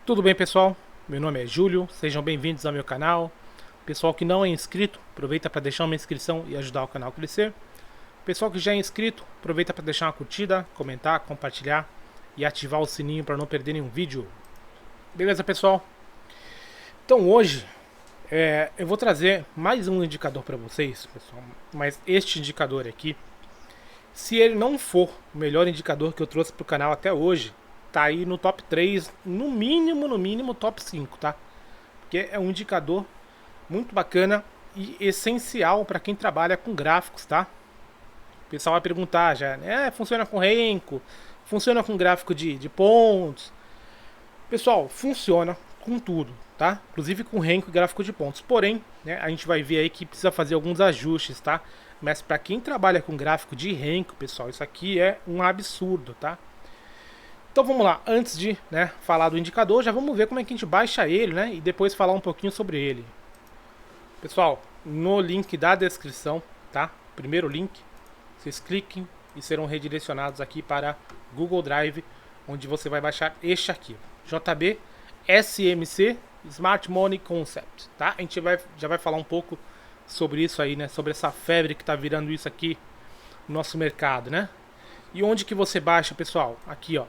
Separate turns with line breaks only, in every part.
Tudo bem, pessoal? Meu nome é Júlio, sejam bem-vindos ao meu canal. Pessoal que não é inscrito, aproveita para deixar uma inscrição e ajudar o canal a crescer. Pessoal que já é inscrito, aproveita para deixar uma curtida, comentar, compartilhar e ativar o sininho para não perder nenhum vídeo. Beleza, pessoal? Então hoje eu vou trazer mais um indicador para vocês, pessoal. Mas este indicador aqui, se ele não for o melhor indicador que eu trouxe para o canal até hoje, tá aí no top 3, no mínimo top 5, tá? Porque é um indicador muito bacana e essencial para quem trabalha com gráficos, tá? O pessoal vai perguntar já, né? Funciona com Renko? Funciona com gráfico de pontos? Pessoal, funciona com tudo, tá? Inclusive com Renko e gráfico de pontos. Porém, né, a gente vai ver aí que precisa fazer alguns ajustes, tá? Mas para quem trabalha com gráfico de Renko, pessoal, isso aqui é um absurdo, tá? Então vamos lá, antes de falar do indicador, já vamos ver como é que a gente baixa ele, né? E depois falar um pouquinho sobre ele. Pessoal, no link da descrição, tá? Primeiro link, vocês cliquem e serão redirecionados aqui para Google Drive, onde você vai baixar este arquivo, JB SMC Smart Money Concept, tá? A gente já vai falar um pouco sobre isso aí, né? Sobre essa febre que tá virando isso aqui no nosso mercado, né? E onde que você baixa, pessoal? Aqui, ó,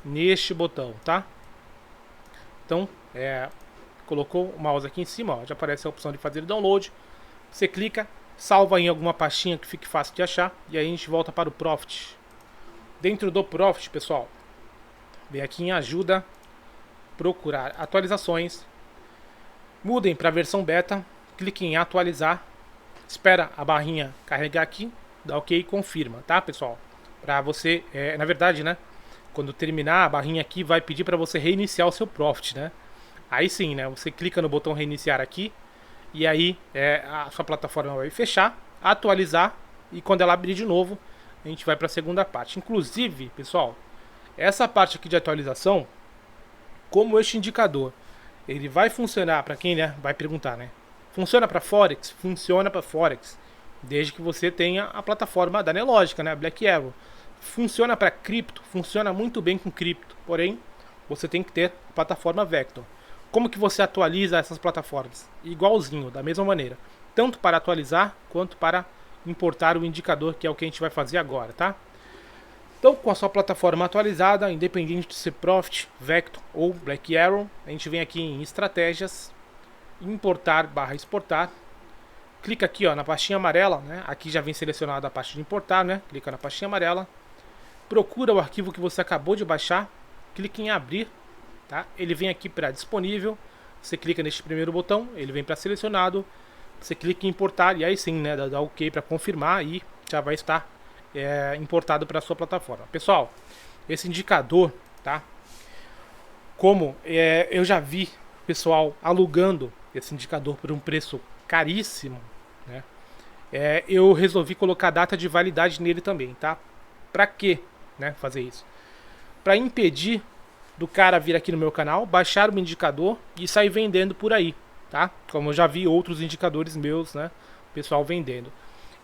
neste botão, tá? Então, colocou o mouse aqui em cima, ó, já aparece a opção de fazer download. Você clica, salva em alguma pastinha que fique fácil de achar e aí a gente volta para o Profit. Dentro do Profit, pessoal, vem aqui em ajuda, procurar atualizações, mudem para a versão beta, clique em atualizar, espera a barrinha carregar aqui, dá OK e confirma, tá, pessoal? Para você, na verdade, né, quando terminar a barrinha aqui vai pedir para você reiniciar o seu Profit, né? Aí sim, né? Você clica no botão reiniciar aqui e aí a sua plataforma vai fechar, atualizar e quando ela abrir de novo, a gente vai para a segunda parte. Inclusive, pessoal, essa parte aqui de atualização, como este indicador, ele vai funcionar para quem, né, vai perguntar, né? Funciona para Forex? Funciona para Forex, desde que você tenha a plataforma da Nelogica, né, Black Arrow. Funciona para cripto? Funciona muito bem com cripto, porém, você tem que ter a plataforma Vector. Como que você atualiza essas plataformas? Igualzinho, da mesma maneira. Tanto para atualizar, quanto para importar o indicador, que é o que a gente vai fazer agora, tá? Então, com a sua plataforma atualizada, independente de ser Profit, Vector ou Black Arrow, a gente vem aqui em Estratégias, Importar/Exportar. Clica aqui, ó, na pastinha amarela, né? Aqui já vem selecionada a parte de importar, né? Clica na pastinha amarela. Procura o arquivo que você acabou de baixar. Clique em abrir. Tá? Ele vem aqui para disponível, você clica neste primeiro botão, ele vem para selecionado, você clica em importar e aí sim, né, dá OK para confirmar e já vai estar importado para a sua plataforma. Pessoal, esse indicador, tá? Como eu já vi pessoal alugando esse indicador por um preço caríssimo, né? Eu resolvi colocar data de validade nele também, tá? Para que, né, fazer isso? Para impedir do cara vir aqui no meu canal, baixar o indicador e sair vendendo por aí, tá? Como eu já vi outros indicadores meus, né? O pessoal vendendo.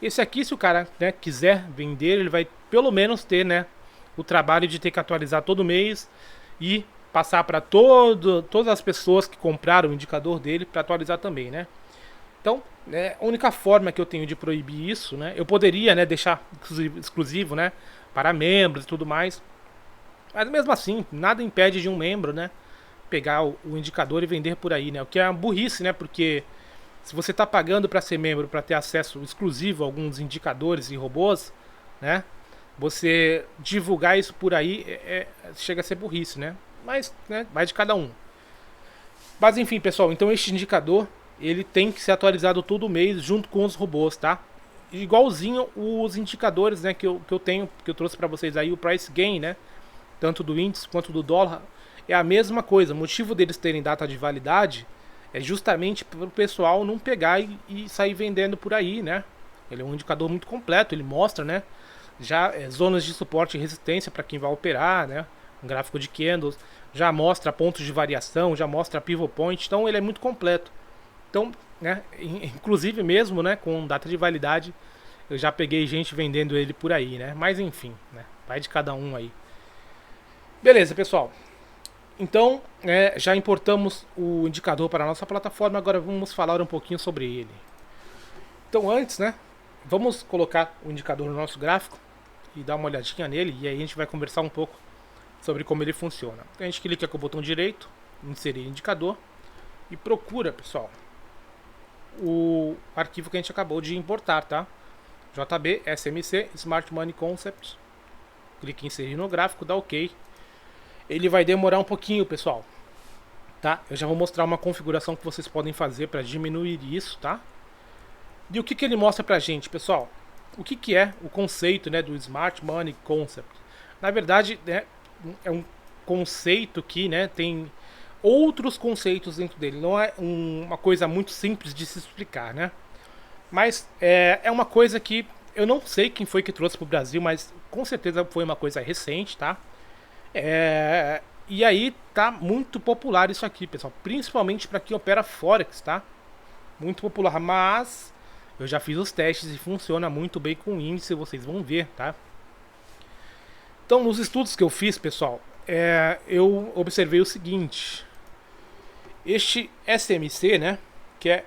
Esse aqui, se o cara, né, quiser vender, ele vai pelo menos ter, né, o trabalho de ter que atualizar todo mês e passar para todas as pessoas que compraram o indicador dele para atualizar também, né? Então, a única forma que eu tenho de proibir isso, né? Eu poderia, né, deixar exclusivo, né, para membros e tudo mais. Mas mesmo assim, nada impede de um membro, né, pegar o indicador e vender por aí, né? O que é uma burrice, né? Porque se você está pagando para ser membro, para ter acesso exclusivo a alguns indicadores e robôs, né? Você divulgar isso por aí chega a ser burrice, né? Mas, né, vai de cada um. Mas enfim, pessoal, então este indicador, ele tem que ser atualizado todo mês junto com os robôs, tá? Igualzinho os indicadores, né, que eu tenho, que eu trouxe para vocês aí, o Price Gain, né? Tanto do índice quanto do dólar, é a mesma coisa. O motivo deles terem data de validade é justamente para o pessoal não pegar e sair vendendo por aí, né? Ele é um indicador muito completo, ele mostra, né, já zonas de suporte e resistência para quem vai operar, né? Um gráfico de candles, já mostra pontos de variação, já mostra pivot point, então ele é muito completo. Então, né, inclusive mesmo, né, com data de validade, eu já peguei gente vendendo ele por aí, né? Mas enfim, né, vai de cada um aí. Beleza, pessoal. Então, já importamos o indicador para a nossa plataforma, agora vamos falar um pouquinho sobre ele. Então antes, né, vamos colocar o indicador no nosso gráfico e dar uma olhadinha nele, e aí a gente vai conversar um pouco sobre como ele funciona. Então a gente clica com o botão direito, inserir indicador, e procura, pessoal, o arquivo que a gente acabou de importar, tá? JB SMC Smart Money Concept. Clique em inserir no gráfico, dá OK. Ele vai demorar um pouquinho, pessoal, tá? Eu já vou mostrar uma configuração que vocês podem fazer para diminuir isso, tá? E o que ele mostra pra gente, pessoal? O que é o conceito, né, do Smart Money Concept? Na verdade, né, é um conceito que, né, tem outros conceitos dentro dele. Não é uma coisa muito simples de se explicar, né? Mas é uma coisa que eu não sei quem foi que trouxe para o Brasil, mas com certeza foi uma coisa recente, tá? E aí tá muito popular isso aqui, pessoal. Principalmente para quem opera Forex, tá? Muito popular, mas eu já fiz os testes e funciona muito bem com o índice, vocês vão ver, tá? Então, nos estudos que eu fiz, pessoal, eu observei o seguinte. Este SMC, né, que é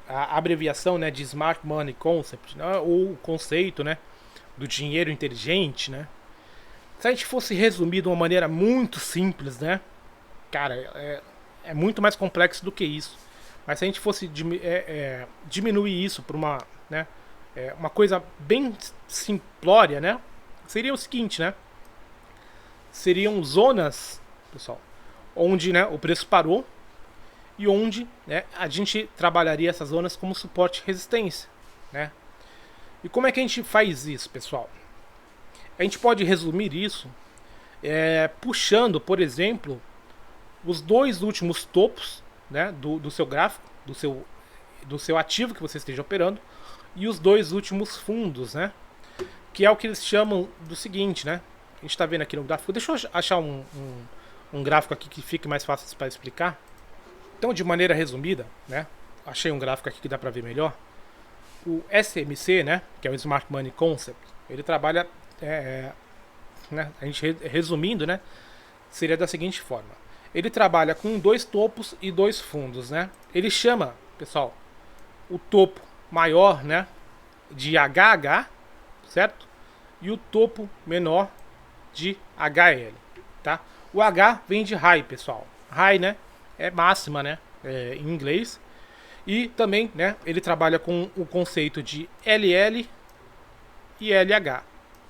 a abreviação, né, de Smart Money Concept, né, ou o conceito, né, do dinheiro inteligente, né? Se a gente fosse resumir de uma maneira muito simples, né, cara, é muito mais complexo do que isso. Mas se a gente fosse diminuir isso para uma coisa bem simplória, né, seria o seguinte, né? Seriam zonas, pessoal, onde, né, o preço parou e onde, né, a gente trabalharia essas zonas como suporte e resistência, né? E como é que a gente faz isso, pessoal? A gente pode resumir isso puxando, por exemplo, os dois últimos topos, né, do seu gráfico, do seu ativo que você esteja operando, e os dois últimos fundos, né? Que é o que eles chamam do seguinte, né? A gente está vendo aqui no gráfico. Deixa eu achar um gráfico aqui que fique mais fácil para explicar. Então, de maneira resumida, né? Achei um gráfico aqui que dá para ver melhor. O SMC, né? Que é o Smart Money Concept. Ele trabalha, né? A gente resumindo, né? Seria da seguinte forma. Ele trabalha com dois topos e dois fundos, né? Ele chama, pessoal, o topo maior, né? De HH, certo? E o topo menor de HL, tá? O H vem de high, pessoal. High, né? É máxima, né? Em inglês. E também, né? Ele trabalha com o conceito de LL e LH,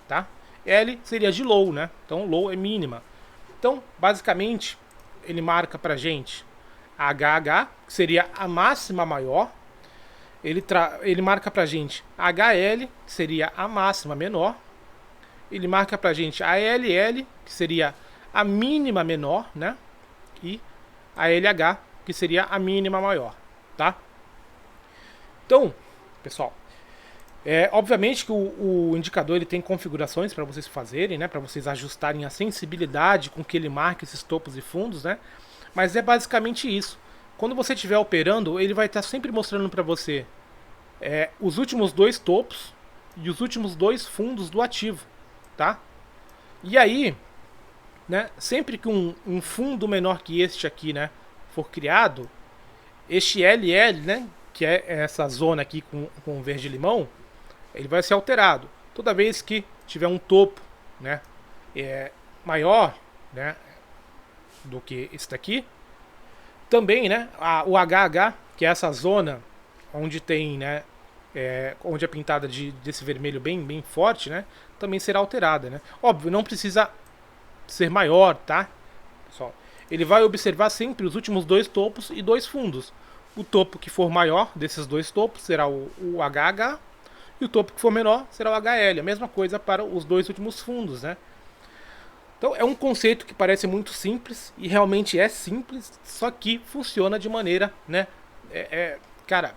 tá? L seria de low, né? Então low é mínima. Então, basicamente, ele marca pra gente a HH, que seria a máxima maior. Ele marca pra gente a HL, que seria a máxima menor. Ele marca pra gente a LL, que seria a mínima menor, né? E a LH, que seria a mínima maior, tá? Então, pessoal, obviamente que o indicador ele tem configurações para vocês fazerem, né? Para vocês ajustarem a sensibilidade com que ele marca esses topos e fundos, né? Mas é basicamente isso. Quando você estiver operando, ele vai estar sempre mostrando para você os últimos dois topos e os últimos dois fundos do ativo, tá? E aí, né, sempre que um fundo menor que este aqui, né, for criado, este LL, né, que é essa zona aqui com verde limão, ele vai ser alterado. Toda vez que tiver um topo, né, maior, né, do que esse daqui, também, né, o HH, que é essa zona onde tem, né, onde é pintada desse vermelho bem forte, né, também será alterada, né. Óbvio, não precisa ser maior, tá, pessoal? Ele vai observar sempre os últimos dois topos e dois fundos. O topo que for maior desses dois topos será o HH e o topo que for menor será o HL. A mesma coisa para os dois últimos fundos, né? Então é um conceito que parece muito simples e realmente é simples, só que funciona de maneira, né? Cara,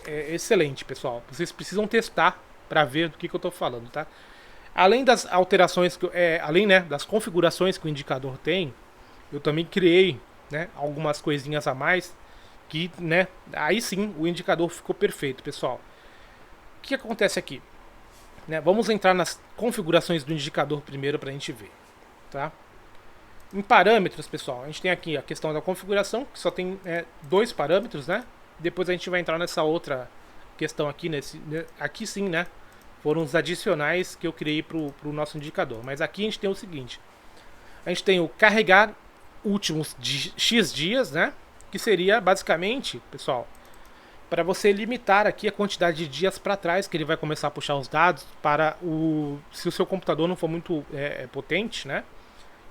é excelente, pessoal. Vocês precisam testar para ver do que eu estou falando, tá? Além das alterações, além, né, das configurações que o indicador tem, eu também criei, né, algumas coisinhas a mais que, né, aí sim o indicador ficou perfeito, pessoal. O que acontece aqui? Né, vamos entrar nas configurações do indicador primeiro para a gente ver, tá? Em parâmetros, pessoal, a gente tem aqui a questão da configuração, que só tem dois parâmetros, né? Depois a gente vai entrar nessa outra questão aqui, aqui sim, né? Foram os adicionais que eu criei para o nosso indicador. Mas aqui a gente tem o seguinte. A gente tem o carregar últimos X dias, né? Que seria basicamente, pessoal, para você limitar aqui a quantidade de dias para trás que ele vai começar a puxar os dados para se o seu computador não for muito potente, né?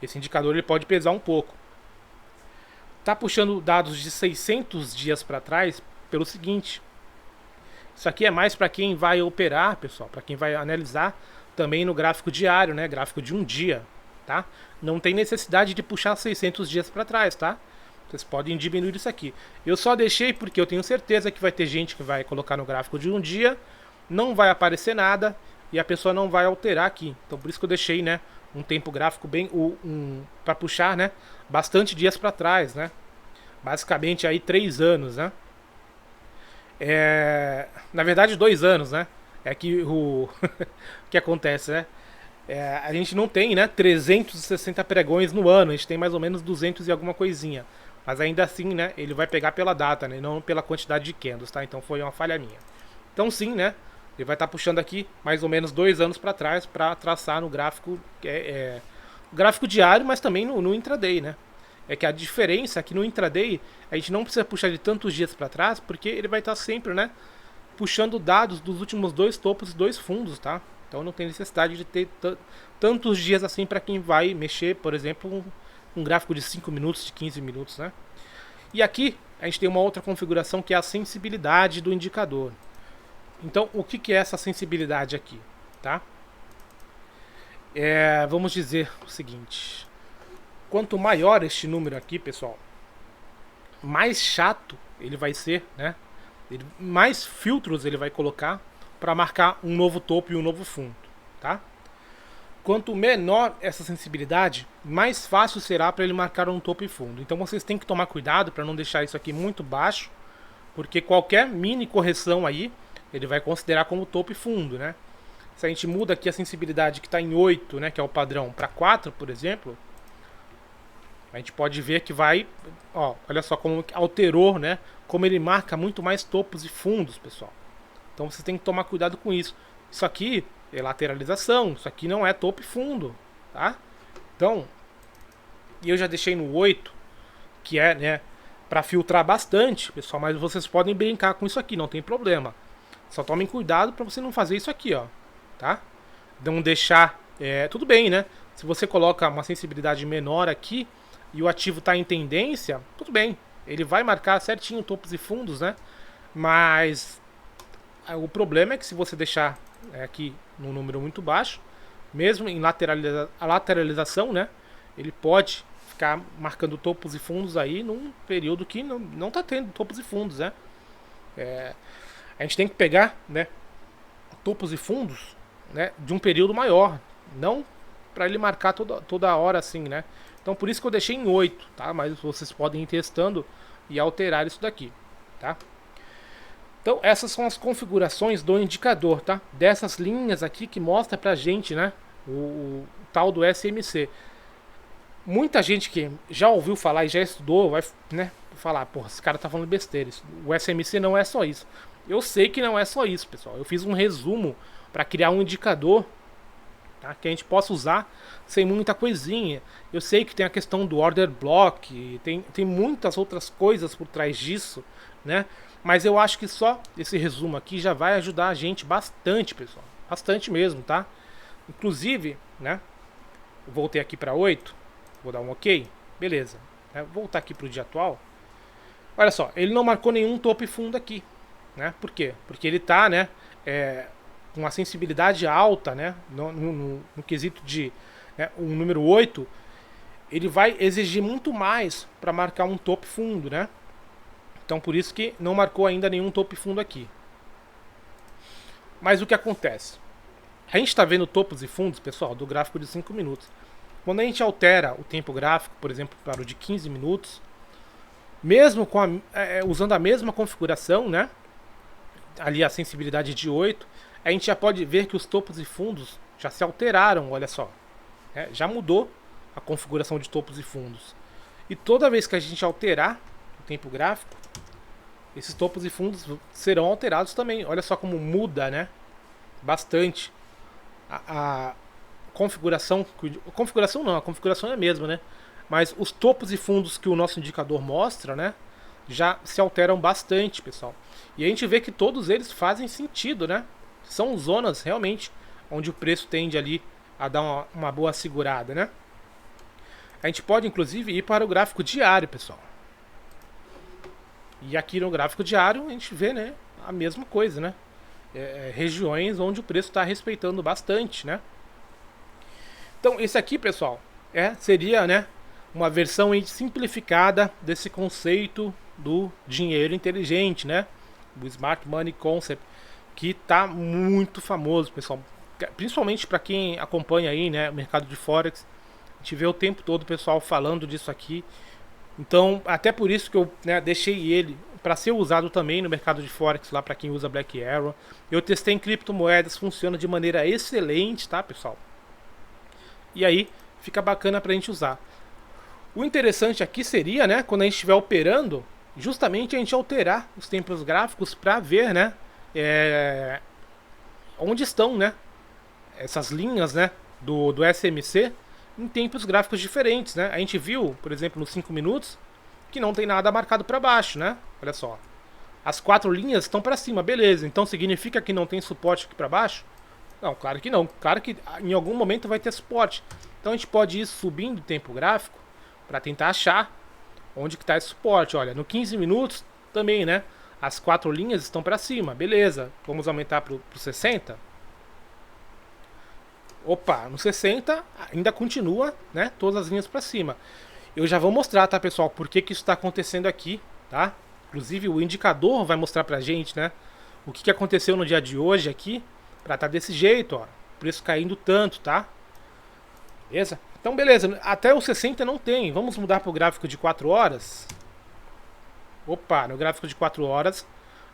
Esse indicador ele pode pesar um pouco. Tá puxando dados de 600 dias para trás pelo seguinte. Isso aqui é mais para quem vai operar, pessoal, para quem vai analisar também no gráfico diário, né? Gráfico de um dia, tá? Não tem necessidade de puxar 600 dias para trás, tá? Vocês podem diminuir isso aqui. Eu só deixei porque eu tenho certeza que vai ter gente que vai colocar no gráfico de um dia, não vai aparecer nada e a pessoa não vai alterar aqui. Então por isso que eu deixei, né, um tempo gráfico bem para puxar, né, bastante dias para trás, né? Basicamente aí 3 anos, né? Na verdade 2 anos, né? É que o que acontece, né? A gente não tem, né, 360 pregões no ano, a gente tem mais ou menos 200 e alguma coisinha. Mas ainda assim, né, ele vai pegar pela data, né, não pela quantidade de candles, tá? Então foi uma falha minha. Então sim, né, ele vai estar puxando aqui mais ou menos 2 anos para trás para traçar no gráfico, gráfico diário, mas também no intraday, né? É que a diferença é que no intraday a gente não precisa puxar de tantos dias para trás, porque ele vai estar sempre, né, puxando dados dos últimos 2 topos e 2 fundos, tá? Então não tem necessidade de ter tantos dias assim para quem vai mexer, por exemplo, um gráfico de 5 minutos, de 15 minutos, né? E aqui a gente tem uma outra configuração que é a sensibilidade do indicador. Então, o que é essa sensibilidade aqui, tá? Vamos dizer o seguinte. Quanto maior este número aqui, pessoal, mais chato ele vai ser, né? Mais filtros ele vai colocar para marcar um novo topo e um novo fundo, tá? Quanto menor essa sensibilidade, mais fácil será para ele marcar um topo e fundo. Então vocês têm que tomar cuidado para não deixar isso aqui muito baixo, porque qualquer mini correção aí, ele vai considerar como topo e fundo, né? Se a gente muda aqui a sensibilidade que está em 8, né, que é o padrão, para 4, por exemplo, a gente pode ver que vai, ó, olha só como alterou, né? Como ele marca muito mais topos e fundos, pessoal. Então você tem que tomar cuidado com isso. Isso aqui é lateralização, isso aqui não é topo e fundo, tá? Então, eu já deixei no 8, que é, né, para filtrar bastante, pessoal, mas vocês podem brincar com isso aqui, não tem problema. Só tomem cuidado para você não fazer isso aqui, ó, tá? Não deixar, tudo bem, né? Se você coloca uma sensibilidade menor aqui e o ativo está em tendência, tudo bem. Ele vai marcar certinho topos e fundos, né? Mas o problema é que se você deixar aqui num número muito baixo, mesmo em lateralização, né, ele pode ficar marcando topos e fundos aí num período que não tá tendo topos e fundos, né? A gente tem que pegar, né, topos e fundos, né, de um período maior, não para ele marcar toda hora assim, né? Então por isso que eu deixei em 8, tá? Mas vocês podem ir testando e alterar isso daqui, tá? Então essas são as configurações do indicador, tá? Dessas linhas aqui que mostra pra gente, né, o tal do SMC. Muita gente que já ouviu falar e já estudou vai, né, falar, porra, esse cara tá falando besteira. O SMC não é só isso. Eu sei que não é só isso, pessoal. Eu fiz um resumo para criar um indicador, tá, que a gente possa usar sem muita coisinha. Eu sei que tem a questão do order block, tem muitas outras coisas por trás disso, né? Mas eu acho que só esse resumo aqui já vai ajudar a gente bastante, pessoal. Bastante mesmo, tá? Inclusive, né? Voltei aqui para 8. Vou dar um OK. Beleza. Vou voltar aqui para o dia atual. Olha só, ele não marcou nenhum topo e fundo aqui, né? Por quê? Porque ele tá, né, com uma sensibilidade alta, né? No quesito de um número 8, ele vai exigir muito mais para marcar um topo e fundo, né? Então por isso que não marcou ainda nenhum topo e fundo aqui. Mas o que acontece? A gente está vendo topos e fundos, pessoal, do gráfico de 5 minutos. Quando a gente altera o tempo gráfico, por exemplo, para o de 15 minutos, mesmo com usando a mesma configuração, né? Ali a sensibilidade de 8, a gente já pode ver que os topos e fundos já se alteraram, olha só. Já mudou a configuração de topos e fundos. E toda vez que a gente alterar o tempo gráfico, esses topos e fundos serão alterados também. Olha só como muda, né? Bastante a configuração. A configuração não, a configuração é a mesma, né? Mas os topos e fundos que o nosso indicador mostra, né? Já se alteram bastante, pessoal. E a gente vê que todos eles fazem sentido, né? São zonas realmente onde o preço tende ali a dar uma boa segurada, né? A gente pode inclusive ir para o gráfico diário, pessoal. E aqui no gráfico diário a gente vê, né, a mesma coisa, né? Regiões onde o preço está respeitando bastante, né? Então esse aqui, pessoal, seria, né, uma versão simplificada desse conceito do dinheiro inteligente, né? O Smart Money Concept, que está muito famoso, pessoal. Principalmente para quem acompanha aí, né, o mercado de Forex. A gente vê o tempo todo o pessoal falando disso aqui. Então, até por isso que eu, né, deixei ele para ser usado também no mercado de Forex, lá para quem usa Black Arrow. Eu testei em criptomoedas, funciona de maneira excelente, tá, pessoal? E aí, fica bacana para a gente usar. O interessante aqui seria, né, quando a gente estiver operando, justamente a gente alterar os tempos gráficos para ver, né, onde estão, né, essas linhas, né, do SMC em tempos gráficos diferentes, né? A gente viu, por exemplo, nos 5 minutos, que não tem nada marcado para baixo, né? Olha só. As 4 linhas estão para cima, beleza. Então significa que não tem suporte aqui para baixo? Não, claro que não. Claro que em algum momento vai ter suporte. Então a gente pode ir subindo o tempo gráfico para tentar achar onde que está esse suporte. Olha, no 15 minutos também, né? As 4 linhas estão para cima, beleza. Vamos aumentar para o 60. Opa, no 60 ainda continua, né, todas as linhas para cima. Eu já vou mostrar, tá, pessoal, por que isso está acontecendo aqui, tá? Inclusive o indicador vai mostrar pra gente, né, o que aconteceu no dia de hoje aqui, para estar desse jeito, ó, preço caindo tanto, tá? Beleza? Então, beleza, até o 60 não tem. Vamos mudar para o gráfico de 4 horas. Opa, no gráfico de 4 horas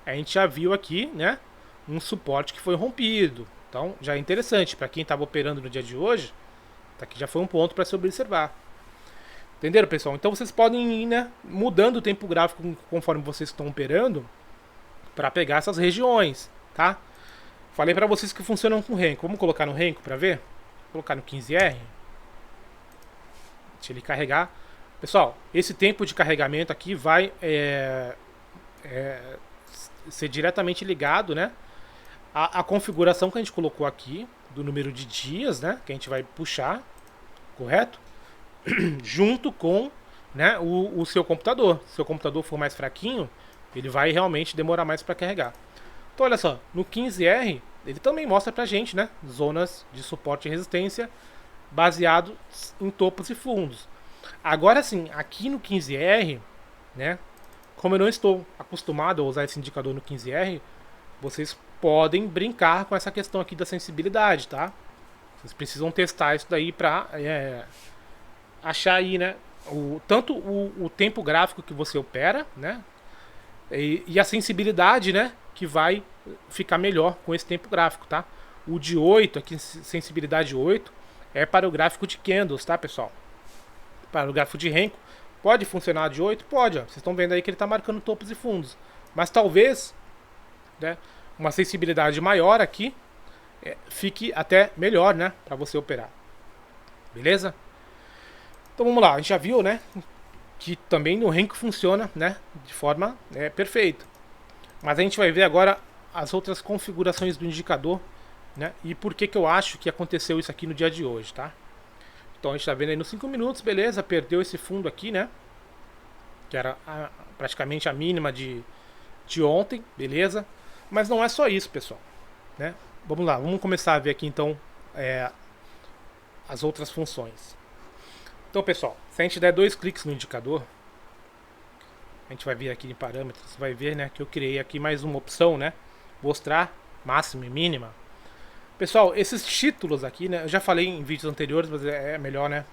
a gente já viu aqui, né, um suporte que foi rompido. Então já é interessante, para quem estava operando no dia de hoje, tá aqui já foi um ponto para se observar. Entenderam, pessoal? Então vocês podem ir, né, mudando o tempo gráfico conforme vocês estão operando, para pegar essas regiões, tá? Falei para vocês que funcionam com Renko. Vamos colocar no Renko para ver? Vou colocar no 15R. Deixa ele carregar. Pessoal, esse tempo de carregamento aqui vai ser diretamente ligado, né, a configuração que a gente colocou aqui, do número de dias, né, que a gente vai puxar, correto? Junto com, né, o seu computador. Se o seu computador for mais fraquinho, ele vai realmente demorar mais para carregar. Então olha só, no 15R, ele também mostra pra gente, né, zonas de suporte e resistência baseado em topos e fundos. Agora sim, aqui no 15R, né, como eu não estou acostumado a usar esse indicador no 15R, vocês podem brincar com essa questão aqui da sensibilidade, tá? Vocês precisam testar isso daí para achar aí, né, tanto o tempo gráfico que você opera, né, e a sensibilidade, né, que vai ficar melhor com esse tempo gráfico, tá? O de 8, aqui sensibilidade 8, é para o gráfico de candles, tá, pessoal? Para o gráfico de Renko, pode funcionar de 8? Pode, ó. Vocês estão vendo aí que ele está marcando topos e fundos. Mas talvez, né, uma sensibilidade maior aqui fique até melhor, né, para você operar. Beleza? Então vamos lá, a gente já viu, né, que também no Renko funciona, né, de forma perfeita. Mas a gente vai ver agora as outras configurações do indicador, né, e por que eu acho que aconteceu isso aqui no dia de hoje, tá? Então a gente está vendo aí nos 5 minutos, beleza, perdeu esse fundo aqui, né, que era praticamente a mínima de ontem, beleza? Mas não é só isso, pessoal, né? Vamos lá, vamos começar a ver aqui então as outras funções. Então, pessoal, se a gente der 2 cliques no indicador, a gente vai vir aqui em parâmetros, vai ver, né, que eu criei aqui mais uma opção, né, mostrar máxima e mínima. Pessoal, esses títulos aqui, né, eu já falei em vídeos anteriores, mas é melhor, né,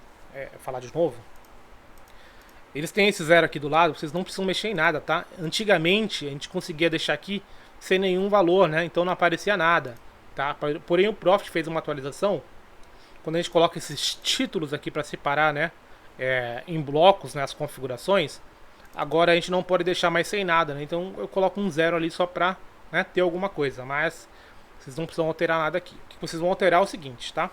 falar de novo. Eles têm esse 0 aqui do lado, vocês não precisam mexer em nada, tá? Antigamente a gente conseguia deixar aqui sem nenhum valor, né, então não aparecia nada, tá? Porém o Profit fez uma atualização quando a gente coloca esses títulos aqui para separar, né, em blocos, né, as configurações, agora a gente não pode deixar mais sem nada, né? Então eu coloco um 0 ali só para, né, ter alguma coisa, mas vocês não precisam alterar nada aqui. O que vocês vão alterar é o seguinte, tá?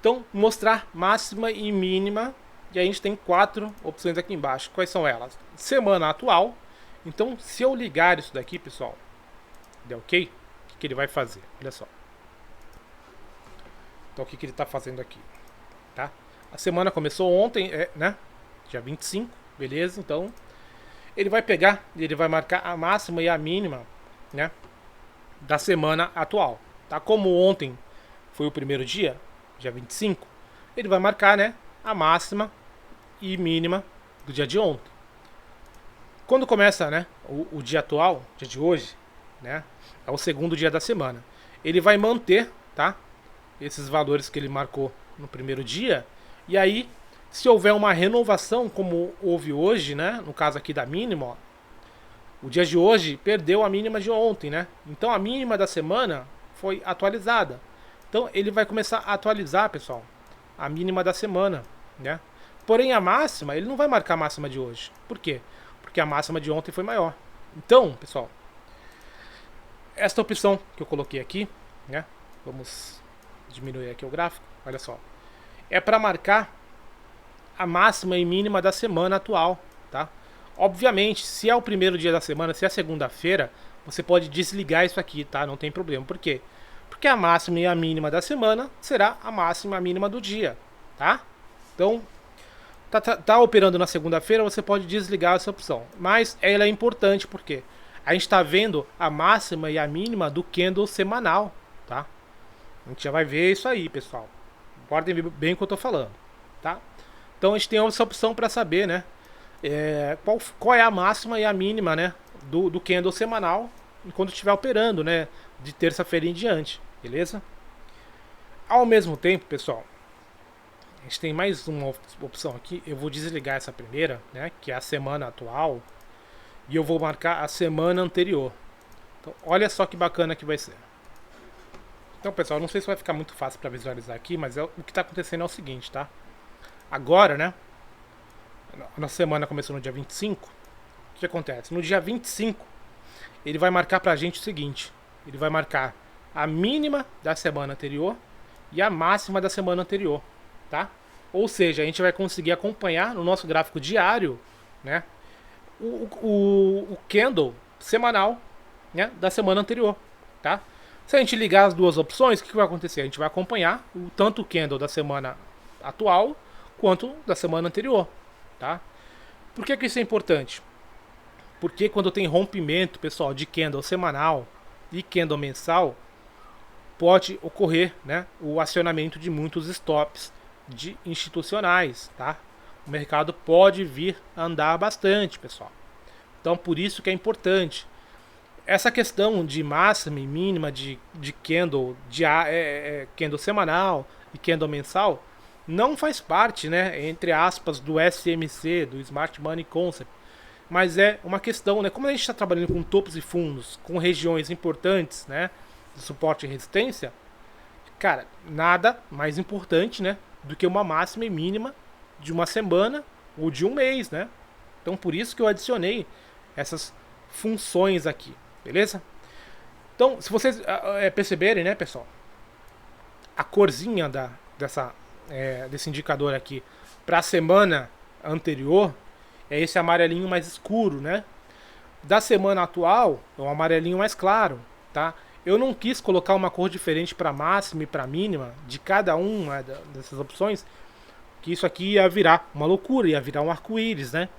Então, mostrar máxima e mínima, e a gente tem 4 opções aqui embaixo. Quais são elas? Semana atual. Então, se eu ligar isso daqui, pessoal, der ok, o que ele vai fazer? Olha só. Então, o que ele está fazendo aqui? Tá? A semana começou ontem, né? Dia 25, beleza? Então, ele vai pegar, ele vai marcar a máxima e a mínima, né, da semana atual. Tá? Como ontem foi o primeiro dia, dia 25, ele vai marcar, né, a máxima e mínima do dia de ontem. Quando começa, né, o dia atual, dia de hoje, né, é o segundo dia da semana. Ele vai manter, tá, esses valores que ele marcou no primeiro dia. E aí, se houver uma renovação, como houve hoje, né, no caso aqui da mínima, ó, o dia de hoje perdeu a mínima de ontem, né? Então a mínima da semana foi atualizada. Então ele vai começar a atualizar, pessoal, a mínima da semana, né? Porém a máxima, ele não vai marcar a máxima de hoje. Por quê? Porque a máxima de ontem foi maior. Então, pessoal, esta opção que eu coloquei aqui, né? Vamos diminuir aqui o gráfico, olha só. É para marcar a máxima e mínima da semana atual, tá? Obviamente, se é o primeiro dia da semana, se é segunda-feira, você pode desligar isso aqui, tá? Não tem problema. Por quê? Porque a máxima e a mínima da semana será a máxima e a mínima do dia, tá? Então, tá operando na segunda-feira, você pode desligar essa opção. Mas ela é importante porque a gente está vendo a máxima e a mínima do candle semanal, tá? A gente já vai ver isso aí, pessoal. Guardem bem o que eu estou falando, tá? Então a gente tem essa opção para saber, né? Qual é a máxima e a mínima, né, do candle semanal quando estiver operando, né, de terça-feira em diante, beleza? Ao mesmo tempo, pessoal, a gente tem mais uma opção aqui. Eu vou desligar essa primeira, né, que é a semana atual, e eu vou marcar a semana anterior. Então, olha só que bacana que vai ser. Então, pessoal, não sei se vai ficar muito fácil para visualizar aqui, mas o que está acontecendo é o seguinte, tá? Agora, né, na semana começou no dia 25, o que acontece? No dia 25, ele vai marcar pra gente o seguinte: ele vai marcar a mínima da semana anterior e a máxima da semana anterior, tá? Ou seja, a gente vai conseguir acompanhar no nosso gráfico diário, né, o candle semanal, né, da semana anterior, tá? Se a gente ligar as duas opções, o que vai acontecer? A gente vai acompanhar tanto o candle da semana atual quanto da semana anterior. Tá? Por que isso é importante? Porque quando tem rompimento, pessoal, de candle semanal e candle mensal, pode ocorrer, né, o acionamento de muitos stops de institucionais, tá? O mercado pode vir a andar bastante, pessoal. Então, por isso que é importante. Essa questão de máxima e mínima de candle, candle semanal e candle mensal, não faz parte, né, entre aspas, do SMC, do Smart Money Concept, mas é uma questão, né, como a gente está trabalhando com topos e fundos, com regiões importantes, né, de suporte e resistência, cara, nada mais importante, né, do que uma máxima e mínima de uma semana ou de um mês, né? Então por isso que eu adicionei essas funções aqui, beleza? Então, se vocês perceberem, né, pessoal, a corzinha desse indicador aqui para a semana anterior é esse amarelinho mais escuro, né? Da semana atual é um amarelinho mais claro, tá? Eu não quis colocar uma cor diferente para máxima e para mínima de cada uma dessas opções, que isso aqui ia virar uma loucura, ia virar um arco-íris, né?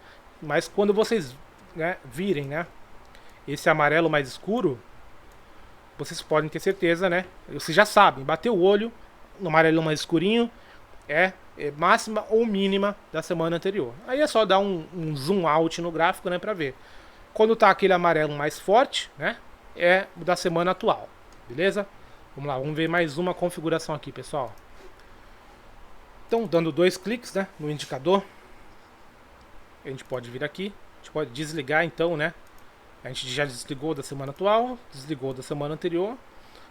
Mas quando vocês, né, virem, né, esse amarelo mais escuro, vocês podem ter certeza, né? Vocês já sabem, bateu o olho no amarelo mais escurinho, é máxima ou mínima da semana anterior. Aí é só dar um zoom out no gráfico, né, para ver. Quando tá aquele amarelo mais forte, né, é da semana atual, beleza? Vamos lá, vamos ver mais uma configuração aqui, pessoal. Então, dando 2 cliques, né, no indicador, a gente pode vir aqui, a gente pode desligar, então, né? A gente já desligou da semana atual, desligou da semana anterior.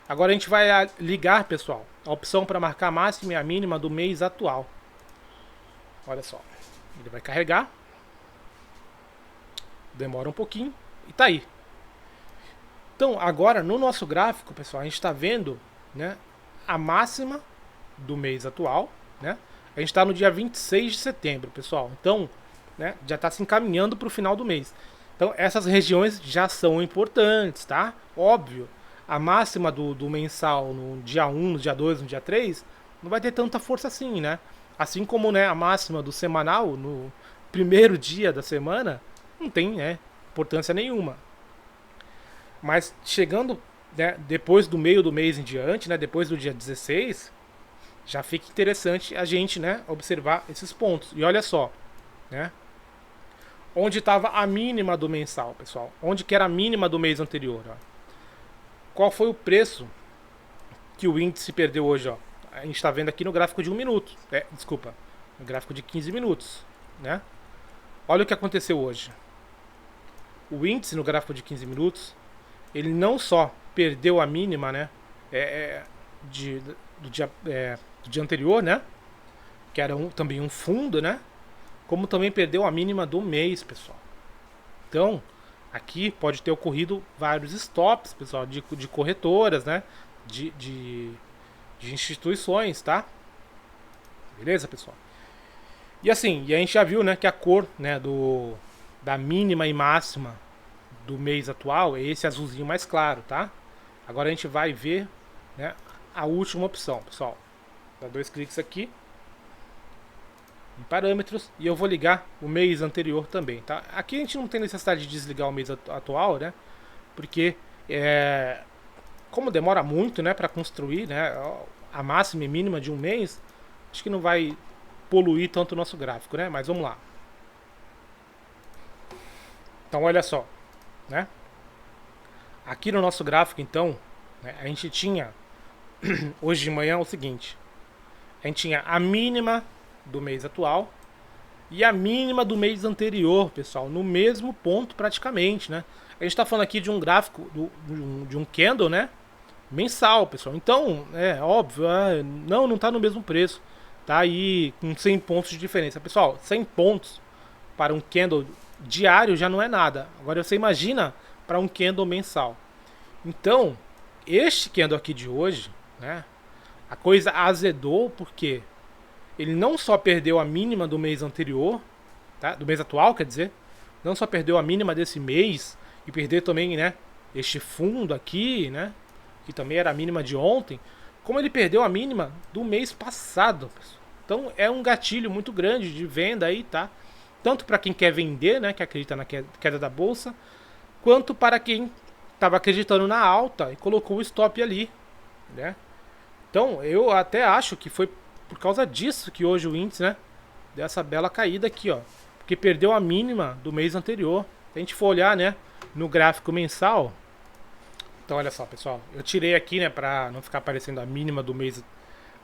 Agora a gente vai ligar, pessoal, a opção para marcar a máxima e a mínima do mês atual. Olha só, ele vai carregar, demora um pouquinho e tá aí. Então agora no nosso gráfico, pessoal, a gente está vendo, né, a máxima do mês atual, né? A gente está no dia 26 de setembro, pessoal. Então, né, já está se encaminhando para o final do mês. Então essas regiões já são importantes, tá? Óbvio, a máxima do mensal no dia 1, no dia 2, no dia 3, não vai ter tanta força assim, né? Assim como, né, a máxima do semanal no primeiro dia da semana não tem, né, importância nenhuma. Mas chegando, né, depois do meio do mês em diante, né, depois do dia 16, já fica interessante a gente, né, observar esses pontos. E olha só, né? Onde estava a mínima do mensal, pessoal? Onde que era a mínima do mês anterior? Ó. Qual foi o preço que o índice perdeu hoje? Ó? A gente está vendo aqui no gráfico de 1 minuto. Desculpa, no gráfico de 15 minutos. Né? Olha o que aconteceu hoje. O índice no gráfico de 15 minutos, ele não só perdeu a mínima, né, do dia anterior, né, que era também um fundo, né, como também perdeu a mínima do mês, pessoal. Então, aqui pode ter ocorrido vários stops, pessoal, de corretoras, né, de instituições, tá? Beleza, pessoal? E assim, e a gente já viu, né, que a cor, né, da mínima e máxima do mês atual é esse azulzinho mais claro, tá? Agora a gente vai ver, né, a última opção, pessoal. Dá 2 cliques aqui em parâmetros e eu vou ligar o mês anterior também, tá? Aqui a gente não tem necessidade de desligar o mês atual, né? Porque como demora muito, né, para construir, né, a máxima e mínima de um mês, acho que não vai poluir tanto o nosso gráfico, né? Mas vamos lá. Então olha só, né? Aqui no nosso gráfico, então, né, a gente tinha hoje de manhã o seguinte: a gente tinha a mínima do mês atual e a mínima do mês anterior, pessoal, no mesmo ponto praticamente, né? A gente está falando aqui de um gráfico, de um candle, né, mensal, pessoal. Então, é óbvio, não está no mesmo preço. Tá aí com 100 pontos de diferença. Pessoal, 100 pontos para um candle diário já não é nada. Agora você imagina para um candle mensal. Então, este candle aqui de hoje, né, a coisa azedou porque ele não só perdeu a mínima do mês anterior, tá? Do mês atual, quer dizer, não só perdeu a mínima desse mês e perdeu também, né, este fundo aqui, né, que também era a mínima de ontem, como ele perdeu a mínima do mês passado. Então é um gatilho muito grande de venda aí, tá? Tanto para quem quer vender, né, que acredita na queda da bolsa, quanto para quem estava acreditando na alta e colocou o stop ali, né? Então eu até acho que foi por causa disso que hoje o índice, né, deu essa bela caída aqui, ó, porque perdeu a mínima do mês anterior. Se a gente for olhar, né, no gráfico mensal, então olha só, pessoal, eu tirei aqui, né, para não ficar aparecendo a mínima do mês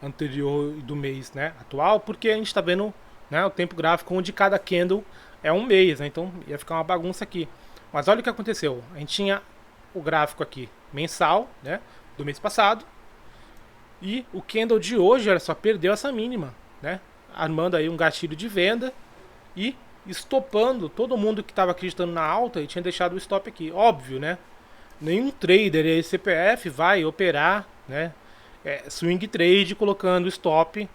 anterior e do mês, né, atual, porque a gente está vendo, né, o tempo gráfico onde cada candle é um mês, né, então ia ficar uma bagunça aqui. Mas olha o que aconteceu, a gente tinha o gráfico aqui mensal, né, do mês passado, e o candle de hoje, olha só, perdeu essa mínima, né, armando aí um gatilho de venda e estopando todo mundo que estava acreditando na alta e tinha deixado o stop aqui. Óbvio, né, nenhum trader aí, CPF vai operar, né, swing trade colocando stop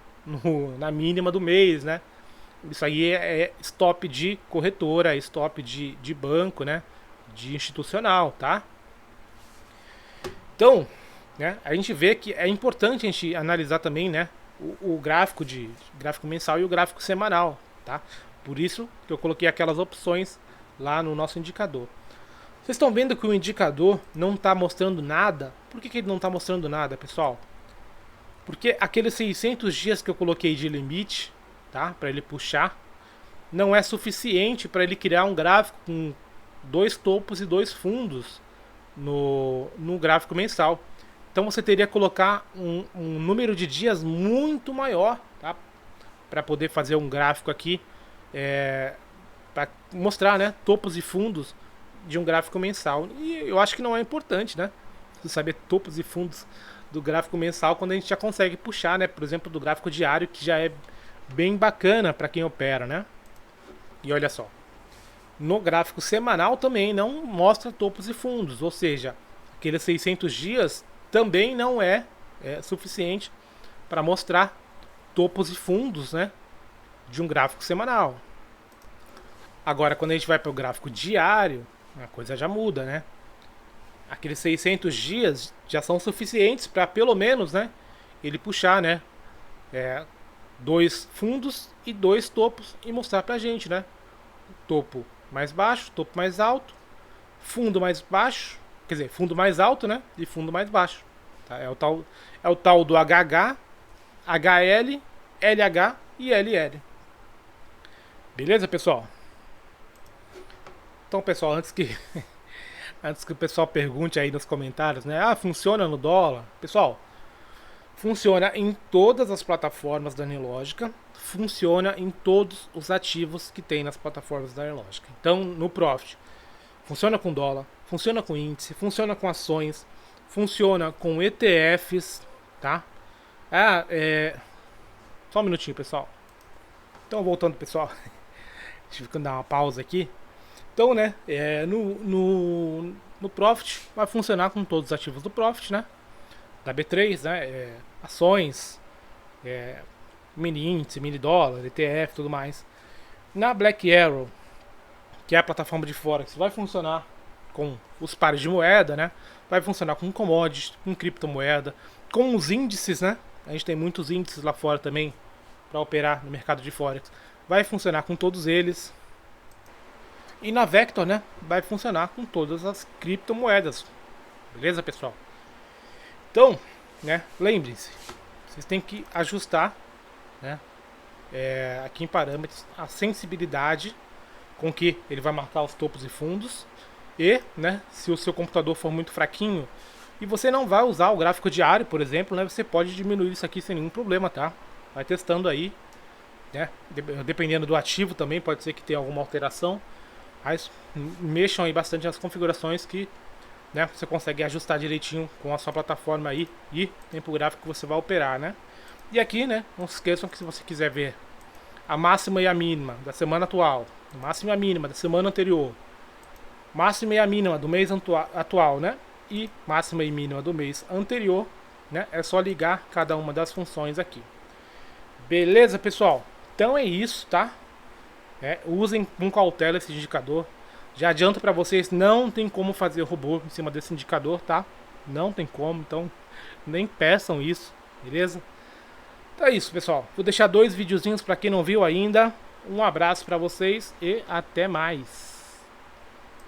na mínima do mês, né. Isso aí é stop de corretora, stop de banco, né, de institucional, tá? Então, né, a gente vê que é importante a gente analisar também, né, o gráfico gráfico mensal e o gráfico semanal, tá? Por isso que eu coloquei aquelas opções lá no nosso indicador. Vocês estão vendo que o indicador não está mostrando nada? Por que ele não está mostrando nada, pessoal? Porque aqueles 600 dias que eu coloquei de limite, tá, para ele puxar, não é suficiente para ele criar um gráfico com 2 topos e 2 fundos no gráfico mensal. Então você teria que colocar um número de dias muito maior, tá, para poder fazer um gráfico aqui, para mostrar, né, topos e fundos de um gráfico mensal. E eu acho que não é importante, né? saber topos e fundos do gráfico mensal quando a gente já consegue puxar, né? Por exemplo, do gráfico diário, que já é bem bacana para quem opera, né? E olha só, no gráfico semanal também não mostra topos e fundos, ou seja, aqueles 600 dias também não é suficiente para mostrar topos e fundos, né, de um gráfico semanal. Agora, quando a gente vai para o gráfico diário, a coisa já muda, né? Aqueles 600 dias já são suficientes para pelo menos, né, ele puxar, né, dois fundos e dois topos e mostrar pra gente, né? Topo mais baixo, topo mais alto, fundo mais baixo, quer dizer, fundo mais alto, né? E fundo mais baixo. Tá? É o tal do HH, HL, LH e LL. Beleza, pessoal? Então, pessoal, antes que o pessoal pergunte aí nos comentários, né? Ah, funciona no dólar? Pessoal, funciona em todas as plataformas da Nelogica, funciona em todos os ativos que tem nas plataformas da Nelogica. Então, no Profit, funciona com dólar, funciona com índice, funciona com ações, funciona com ETFs, tá? Só um minutinho, pessoal. Então, voltando, pessoal. Tive que dar uma pausa aqui. Então, né, no Profit vai funcionar com todos os ativos do Profit, né? Da B3, né? Ações, mini índice, mini dólar, ETF, tudo mais. Na Black Arrow, que é a plataforma de Forex, vai funcionar com os pares de moeda, né? Vai funcionar com commodities, com criptomoeda, com os índices, né? A gente tem muitos índices lá fora também para operar no mercado de Forex. Vai funcionar com todos eles. E na Vector, né? Vai funcionar com todas as criptomoedas. Beleza, pessoal? Então, né? Lembrem-se, vocês têm que ajustar, né? Aqui em parâmetros a sensibilidade com que ele vai marcar os topos e fundos. E, né? Se o seu computador for muito fraquinho e você não vai usar o gráfico diário, por exemplo, né? Você pode diminuir isso aqui sem nenhum problema, tá? Vai testando aí, né? Dependendo do ativo também pode ser que tenha alguma alteração. Mas mexam aí bastante nas configurações que, né, você consegue ajustar direitinho com a sua plataforma aí e tempo gráfico que você vai operar, né? E aqui, né, não se esqueçam que se você quiser ver a máxima e a mínima da semana atual, a máxima e a mínima da semana anterior, máxima e a mínima do mês atual, né? E máxima e mínima do mês anterior, né? É só ligar cada uma das funções aqui. Beleza, pessoal? Então é isso, tá? Usem com cautela esse indicador. Já adianto para vocês, não tem como fazer robô em cima desse indicador, tá? Não tem como, então nem peçam isso, beleza? Então é isso, pessoal. Vou deixar 2 videozinhos para quem não viu ainda. Um abraço para vocês e até mais.